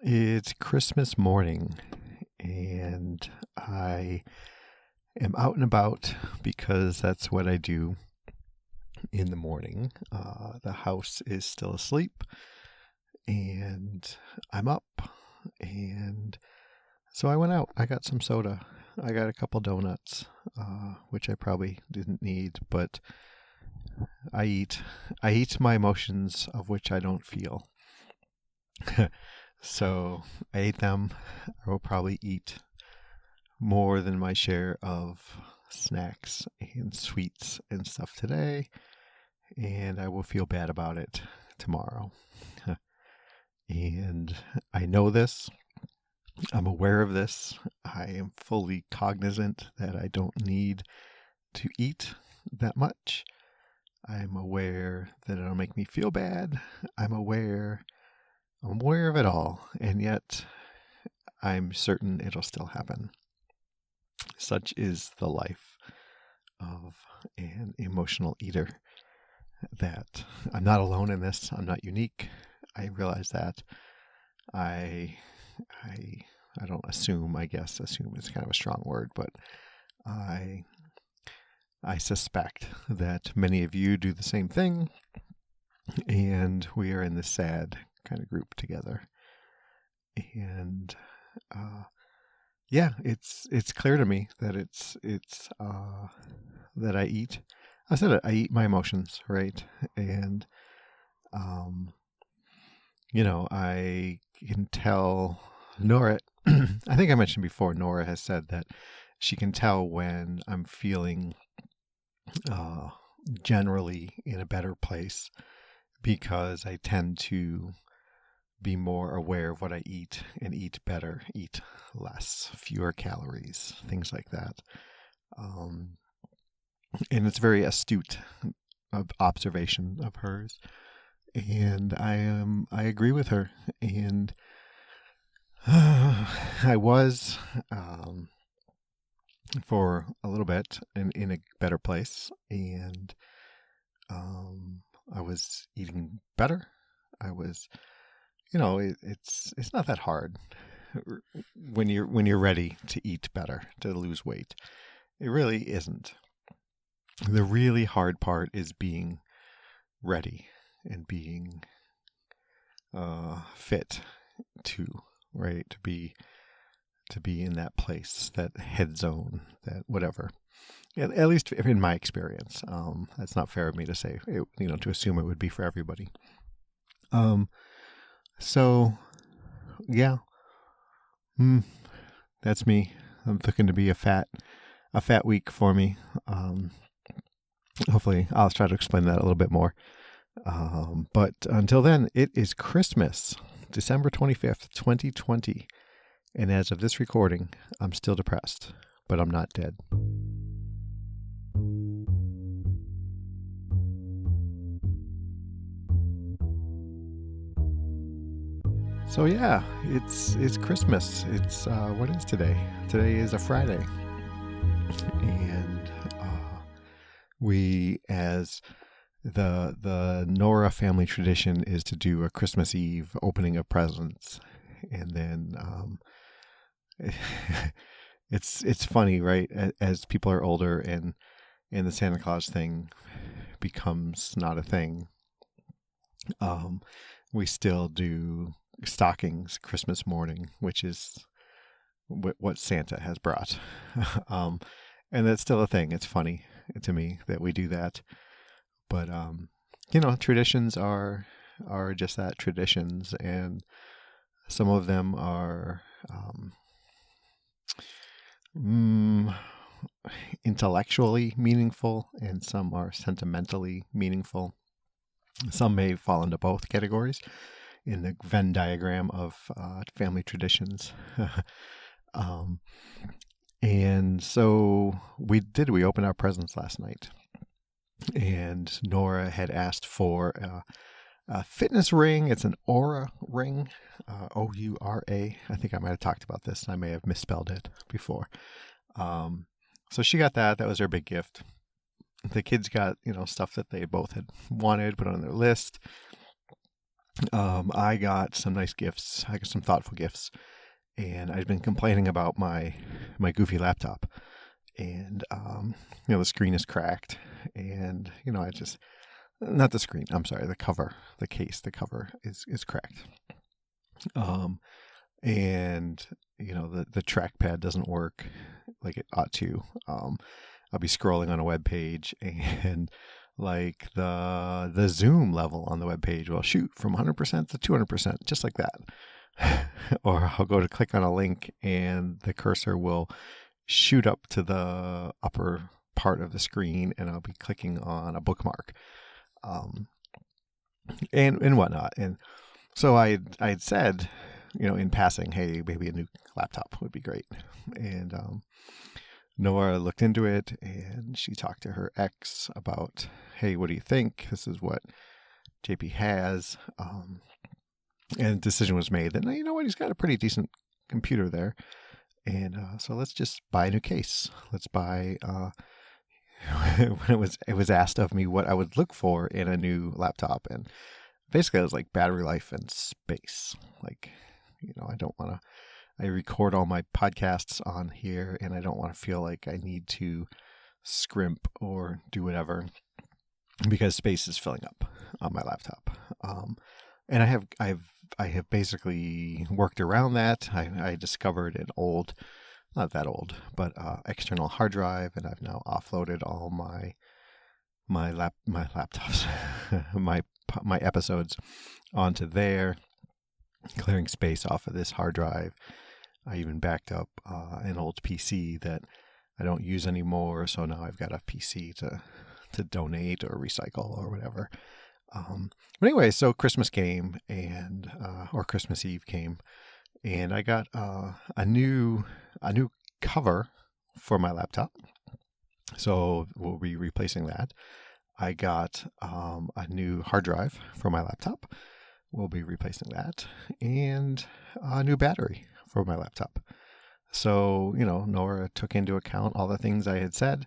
It's Christmas morning, and I am out and about because that's what I do in the morning. The house is still asleep, and I'm up, and so I went out. I got some soda. I got a couple donuts, which I probably didn't need, but I eat. I eat my emotions, of which I don't feel. So I ate them. I will probably eat more than my share of snacks and sweets and stuff today, and I will feel bad about it tomorrow. And I know this. I'm aware of this. I am fully cognizant that I don't need to eat that much. I'm aware that it'll make me feel bad. I'm aware of it all, and yet I'm certain it'll still happen. Such is the life of an emotional eater, that I'm not alone in this. I'm not unique. I realize that. I don't assume, I guess assume is kind of a strong word, but I suspect that many of you do the same thing, and we are in this sad kind of group together. And yeah, it's clear to me that it's that I eat. I said it, I eat my emotions, right? And I can tell Nora. I think I mentioned before. Nora has said that she can tell when I'm feeling generally in a better place, because I tend to be more aware of what I eat and eat better, eat less, fewer calories, things like that. And it's very astute observation of hers, and I agree with her. And I was for a little bit in a better place, and I was eating better. I was, it's not that hard when you're ready to eat better, to lose weight. It really isn't. The really hard part is being ready and being fit to, right, to be in that place, that head zone, that whatever. At least in my experience, that's not fair of me to say, to assume it would be for everybody. So yeah, that's me. I'm looking to be a fat week for me. Hopefully I'll try to explain that a little bit more. But until then, it is Christmas, December 25th, 2020. And as of this recording, I'm still depressed, but I'm not dead. So yeah, it's Christmas. It's what is today? Today is a Friday, and we, as the Nora family tradition, is to do a Christmas Eve opening of presents, and then it's funny, right? As people are older and the Santa Claus thing becomes not a thing, we still do stockings Christmas morning, which is what Santa has brought. And that's still a thing. It's funny to me that we do that. But, traditions are just that, traditions. And some of them are intellectually meaningful, and some are sentimentally meaningful. Some may fall into both categories in the Venn diagram of family traditions. And so we opened our presents last night, and Nora had asked for a fitness ring. It's an Aura ring, O-U-R-A. I think I might have talked about this. I may have misspelled it before. So she got that. That was her big gift. The kids got, stuff that they both had wanted, put on their list. I got some nice gifts. I got some thoughtful gifts, and I've been complaining about my goofy laptop, and the screen is cracked, and I just not the screen. I'm sorry, the cover, the case, the cover is cracked. Um, and the trackpad doesn't work like it ought to. I'll be scrolling on a web page and like the zoom level on the web page will shoot from 100% to 200%, just like that. Or I'll go to click on a link and the cursor will shoot up to the upper part of the screen and I'll be clicking on a bookmark, and whatnot. And so I'd said, in passing, hey, maybe a new laptop would be great. And Nora looked into it and she talked to her ex about, hey, what do you think? This is what JP has. And a decision was made that, you know what, he's got a pretty decent computer there. And so let's just buy a new case. Let's buy, when it was asked of me what I would look for in a new laptop. And basically it was like battery life and space. Like, I record all my podcasts on here and I don't want to feel like I need to scrimp or do whatever because space is filling up on my laptop. And I have basically worked around that. I discovered an old, not that old, but external hard drive, and I've now offloaded all my laptops, my episodes onto there, clearing space off of this hard drive. I even backed up an old PC that I don't use anymore, so now I've got a PC to donate or recycle or whatever. But anyway, so Christmas came and or Christmas Eve came, and I got a new cover for my laptop. So we'll be replacing that. I got a new hard drive for my laptop. We'll be replacing that, and a new battery for my laptop. So Nora took into account all the things I had said,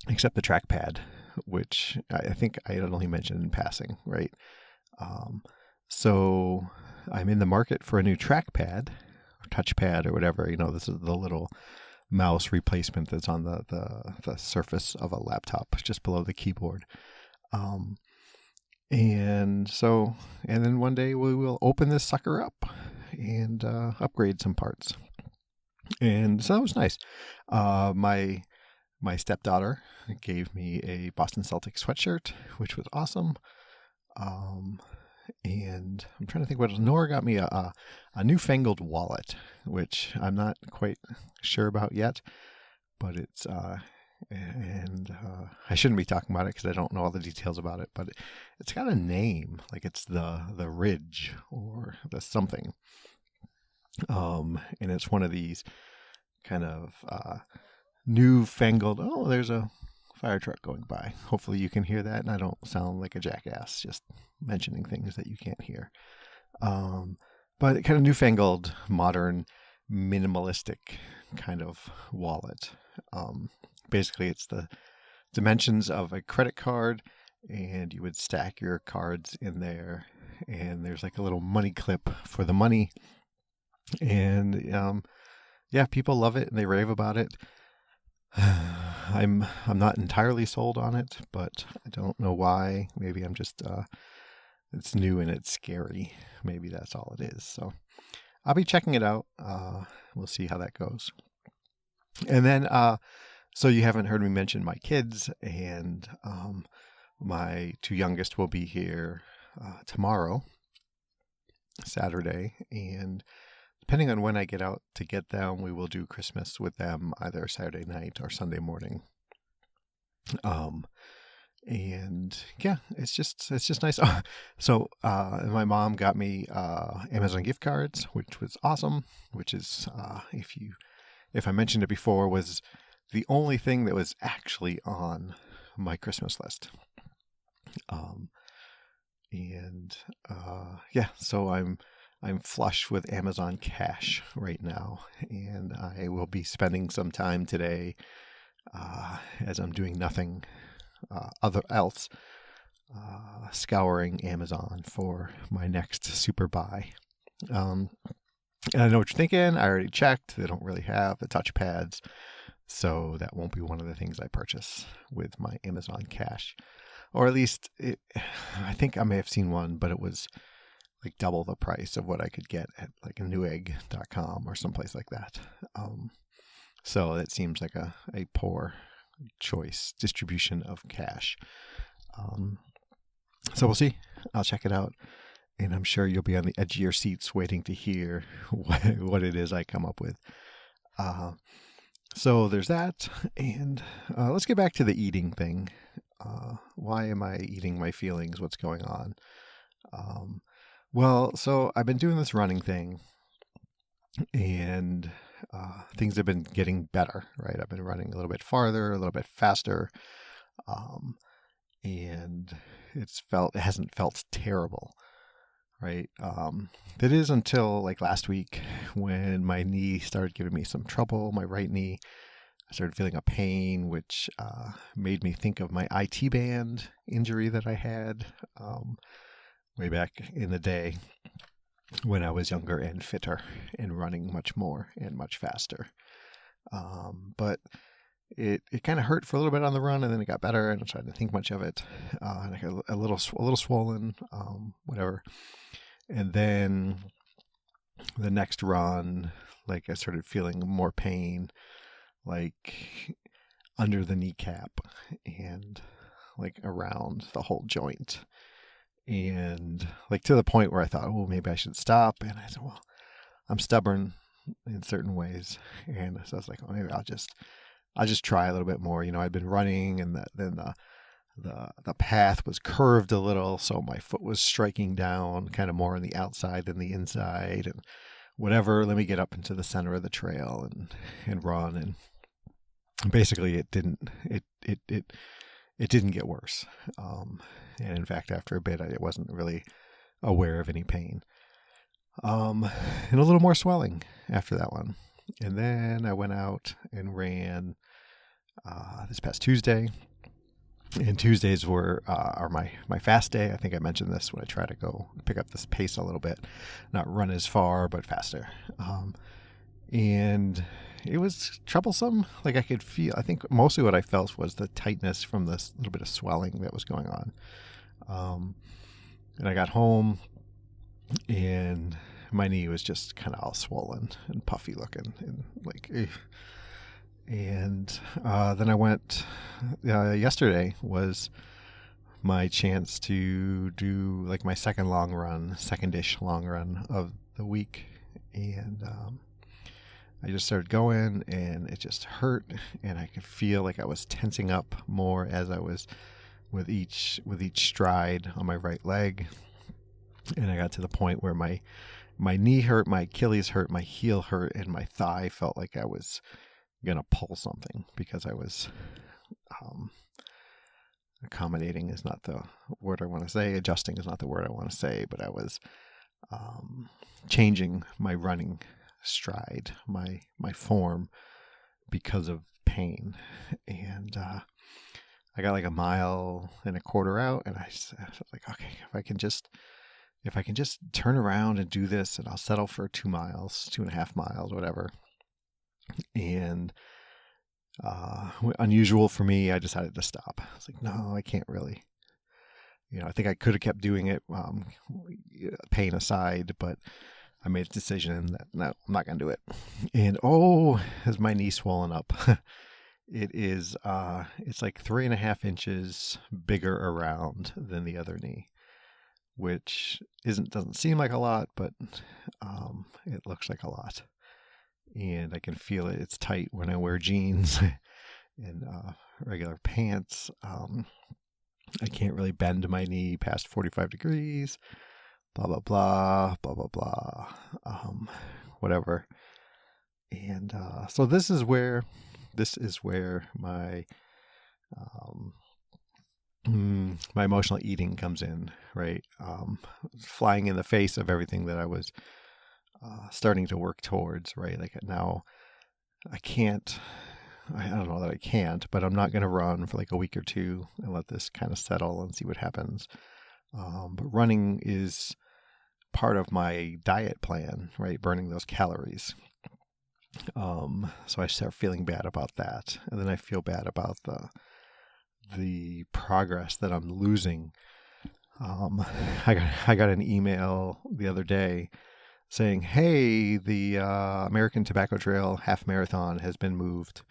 except the trackpad, which I think I had only mentioned in passing, right? So I'm in the market for a new trackpad, or touchpad, or whatever. This is the little mouse replacement that's on the surface of a laptop, just below the keyboard. And then one day we will open this sucker up and upgrade some parts. And so that was nice. My stepdaughter gave me a Boston Celtics sweatshirt, which was awesome. And I'm trying to think what else. Nora got me a newfangled wallet, which I'm not quite sure about yet, but it's I shouldn't be talking about it because I don't know all the details about it, but it's got a name, like it's the Ridge or the something. And it's one of these kind of newfangled. Oh, there's a fire truck going by. Hopefully you can hear that, and I don't sound like a jackass just mentioning things that you can't hear. But kind of newfangled, modern, minimalistic kind of wallet. Basically, it's the dimensions of a credit card, and you would stack your cards in there, and there's like a little money clip for the money. And yeah, people love it and they rave about it. I'm not entirely sold on it, but I don't know why. Maybe I'm just it's new and it's scary. Maybe that's all it is. So I'll be checking it out. We'll see how that goes. And then so you haven't heard me mention my kids, and my two youngest will be here tomorrow, Saturday, and depending on when I get out to get them, we will do Christmas with them either Saturday night or Sunday morning. And yeah, it's just nice. So my mom got me Amazon gift cards, which was awesome. Which is if I mentioned it before, was the only thing that was actually on my Christmas list. Yeah, so I'm flush with Amazon cash right now, and I will be spending some time today as I'm doing nothing else. scouring Amazon for my next super buy. And I know what you're thinking. I already checked. They don't really have the touchpads, so that won't be one of the things I purchase with my Amazon cash. Or at least, I think I may have seen one, but it was like double the price of what I could get at like a newegg.com or someplace like that. So it seems like a poor choice distribution of cash. So we'll see. I'll check it out. And I'm sure you'll be on the edge of your seats waiting to hear what it is I come up with. So there's that. And let's get back to the eating thing. Why am I eating my feelings? What's going on? Well, so I've been doing this running thing, and things have been getting better, right? I've been running a little bit farther, a little bit faster, and it hasn't felt terrible, right? That is until like last week when my knee started giving me some trouble, my right knee. I started feeling a pain, which made me think of my IT band injury that I had way back in the day when I was younger and fitter and running much more and much faster. But it kind of hurt for a little bit on the run, and then it got better, and I tried to think much of it. And I got a little swollen, whatever. And then the next run, like I started feeling more pain, like under the kneecap and like around the whole joint. And like to the point where I thought, oh, maybe I should stop. And I said, well, I'm stubborn in certain ways. And so I was like, oh, maybe I'll just try a little bit more. You know, I'd been running, and then the path was curved a little, so my foot was striking down kind of more on the outside than the inside, and whatever. Let me get up into the center of the trail and run. And basically, it didn't get worse. And in fact, after a bit, I wasn't really aware of any pain. And a little more swelling after that one. And then I went out and ran this past Tuesday. And Tuesdays are my fast day. I think I mentioned this when I try to go pick up this pace a little bit, not run as far, but faster. And it was troublesome. Like I think mostly what I felt was the tightness from this little bit of swelling that was going on. And I got home, and my knee was just kind of all swollen and puffy looking, and like, and then I went. Yesterday was my chance to do like my second-ish long run of the week, and I just started going, and it just hurt, and I could feel like I was tensing up more as I was with each stride on my right leg. And I got to the point where my knee hurt, my Achilles hurt, my heel hurt, and my thigh felt like I was gonna pull something, because I was accommodating is not the word I want to say, adjusting is not the word I want to say, but I was changing my running stride, my form, because of pain. And I got like a mile and a quarter out, and I was like, okay, if I can just turn around and do this, and I'll settle for 2 miles, 2.5 miles, whatever. And unusual for me, I decided to stop. I was like, no, I can't really. You know, I think I could have kept doing it, pain aside, but I made a decision that no, I'm not going to do it. And has my knee swollen up? It is, it's like 3.5 inches bigger around than the other knee, which doesn't seem like a lot, but it looks like a lot. And I can feel it. It's tight when I wear jeans and regular pants. I can't really bend my knee past 45 degrees, blah, blah, blah, blah, blah, blah, whatever. And so this is where my my emotional eating comes in, right? Flying in the face of everything that I was starting to work towards, right? Like now I can't I don't know that I can't, but I'm not going to run for like a week or two and let this kind of settle and see what happens. But running is part of my diet plan, right? Burning those calories. So I start feeling bad about that, and then I feel bad about the progress that I'm losing. Um, I got an email the other day saying, "Hey, the American Tobacco Trail half marathon has been moved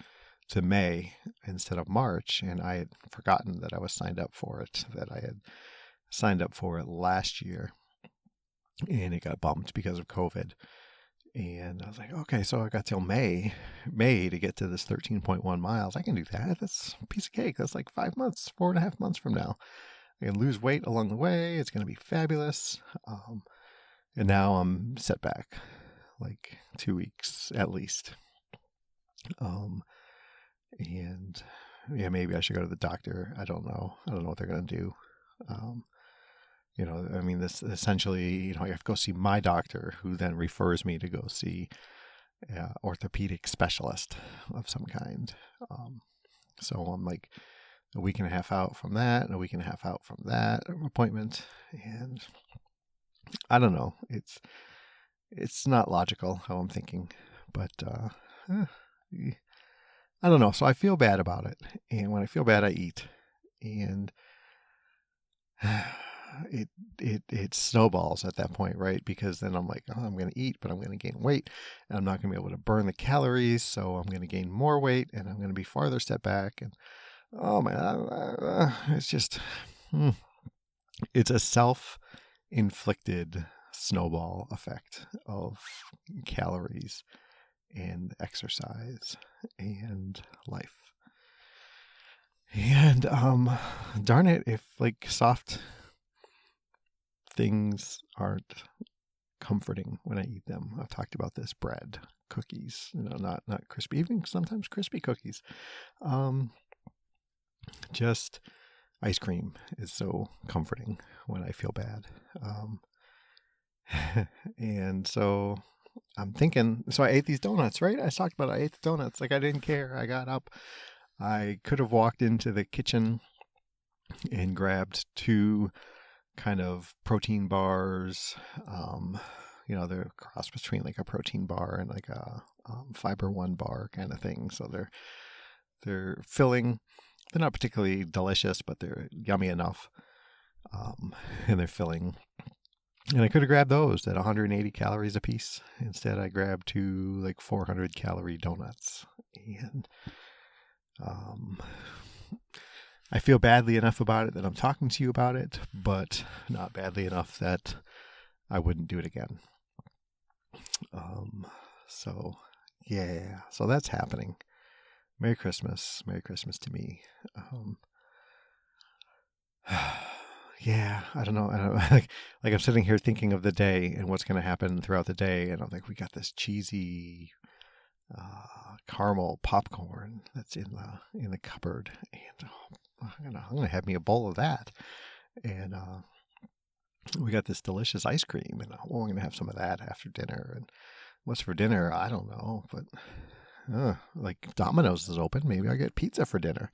to May instead of March," and I had forgotten that I was signed up for it. That I had signed up for it last year, and it got bumped because of COVID. And I was like, okay, so I got till May to get to this 13.1 miles. I can do that. That's a piece of cake. That's like 5 months, 4.5 months from now. I can lose weight along the way. It's going to be fabulous. And now I'm set back like 2 weeks at least. And yeah, maybe I should go to the doctor. I don't know. I don't know what they're going to do. I mean, this essentially, I have to go see my doctor, who then refers me to go see an orthopedic specialist of some kind. So I'm like a week and a half out from that, and a week and a half out from that appointment, and I don't know. It's not logical how I'm thinking, but I don't know. So I feel bad about it, and when I feel bad, I eat, and it snowballs at that point, right? Because then I'm like, oh, I'm going to eat, but I'm going to gain weight, and I'm not going to be able to burn the calories, so I'm going to gain more weight, and I'm going to be farther set back, and oh man, it's just, it's a self-inflicted snowball effect of calories and exercise and life. And darn it, if like soft things aren't comforting when I eat them. I've talked about this: bread, cookies, not crispy, even sometimes crispy cookies. Just ice cream is so comforting when I feel bad. And so I'm thinking, so I ate these donuts, right? I talked about I ate the donuts. Like I didn't care. I got up. I could have walked into the kitchen and grabbed 2 kind of protein bars. They're a cross between like a protein bar and like a Fiber One bar kind of thing. So they're filling. They're not particularly delicious, but they're yummy enough. And they're filling. And I could have grabbed those at 180 calories a piece. Instead, I grabbed 2 like 400 calorie donuts. And I feel badly enough about it that I'm talking to you about it, but not badly enough that I wouldn't do it again. So yeah, so that's happening. Merry Christmas to me. Yeah, I don't know. Like I'm sitting here thinking of the day and what's going to happen throughout the day, and I'm like, we got this cheesy caramel popcorn that's in the cupboard, and I'm gonna have me a bowl of that. And we got this delicious ice cream, and I'm gonna have some of that after dinner. And what's for dinner? I don't know, but like Domino's is open. Maybe I'll get pizza for dinner.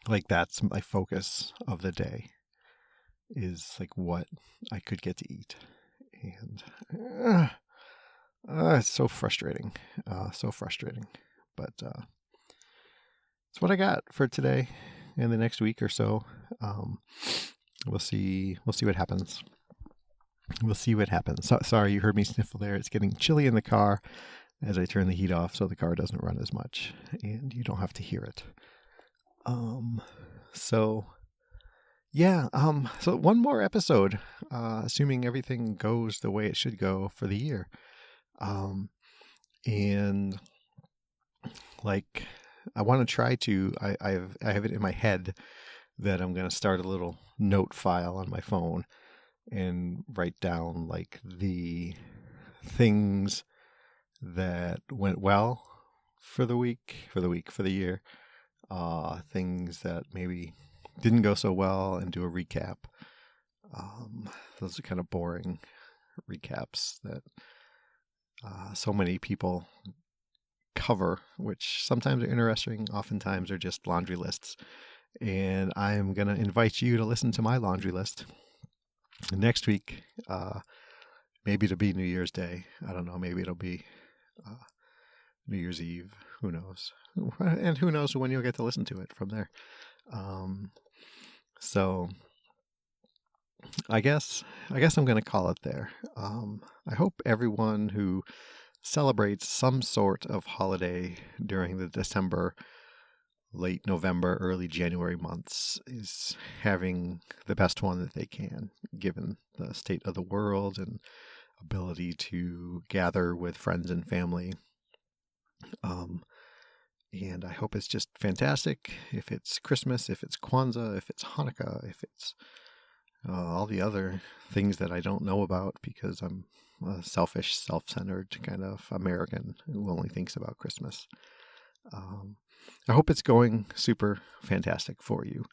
Like that's my focus of the day, is like what I could get to eat. And it's so frustrating. But it's what I got for today and the next week or so. We'll see what happens. So, sorry, you heard me sniffle there. It's getting chilly in the car as I turn the heat off so the car doesn't run as much, and you don't have to hear it. So yeah, so one more episode, assuming everything goes the way it should go for the year. And like, I want to try to, I have it in my head that I'm going to start a little note file on my phone and write down like the things that went well for the year, things that maybe didn't go so well, and do a recap. Those are kind of boring recaps that so many people cover, which sometimes are interesting, oftentimes are just laundry lists. And I'm going to invite you to listen to my laundry list next week. Maybe it'll be New Year's Day. I don't know. Maybe it'll be New Year's Eve. Who knows? And who knows when you'll get to listen to it from there. So I guess I'm going to call it there. I hope everyone who celebrates some sort of holiday during the December, late November, early January months is having the best one that they can, given the state of the world and ability to gather with friends and family. And I hope it's just fantastic. If it's Christmas, if it's Kwanzaa, if it's Hanukkah, if it's all the other things that I don't know about because I'm a selfish, self-centered kind of American who only thinks about Christmas. I hope it's going super fantastic for you,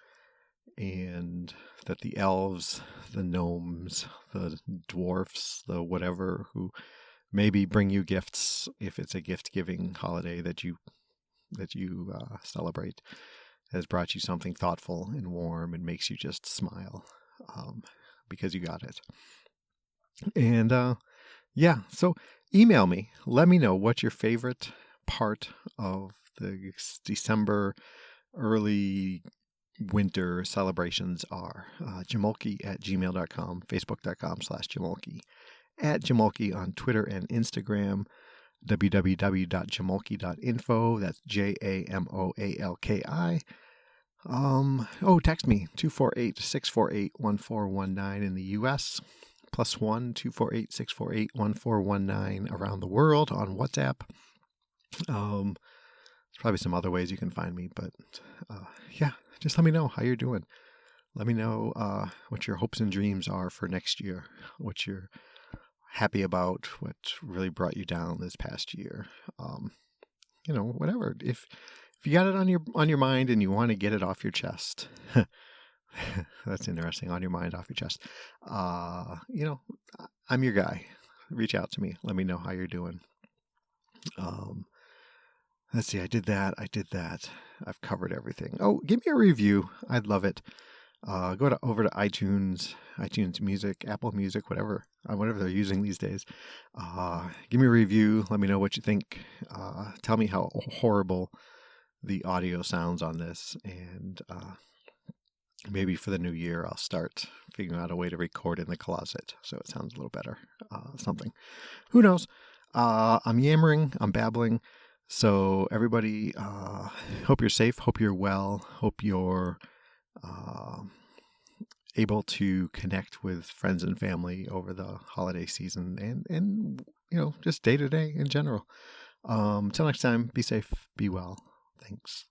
and that the elves, the gnomes, the dwarfs, the whatever who maybe bring you gifts, if it's a gift-giving holiday that you celebrate, has brought you something thoughtful and warm and makes you just smile because you got it. And so email me. Let me know what your favorite part of the December early winter celebrations are. Jamolke@gmail.com, facebook.com/Jamolke, @Jamolke on Twitter and Instagram, www.jamolke.info. That's JAMOALKI. Text me 248-648-1419 in the US, +1 248-648-1419 around the world on WhatsApp. There's probably some other ways you can find me, but just let me know how you're doing. Let me know what your hopes and dreams are for next year, what you're happy about, what really brought you down this past year. Whatever. If you got it on your mind and you want to get it off your chest, that's interesting. On your mind, off your chest. I'm your guy. Reach out to me. Let me know how you're doing. Let's see. I did that. I've covered everything. Oh, give me a review. I'd love it. Go over to iTunes Music, Apple Music, whatever they're using these days. Give me a review. Let me know what you think. Tell me how horrible the audio sounds on this, and maybe for the new year I'll start figuring out a way to record in the closet so it sounds a little better. Something. Who knows? I'm yammering. I'm babbling. So everybody, hope you're safe. Hope you're well. Hope you're able to connect with friends and family over the holiday season and just day to day in general. Till next time, be safe, be well. Thanks.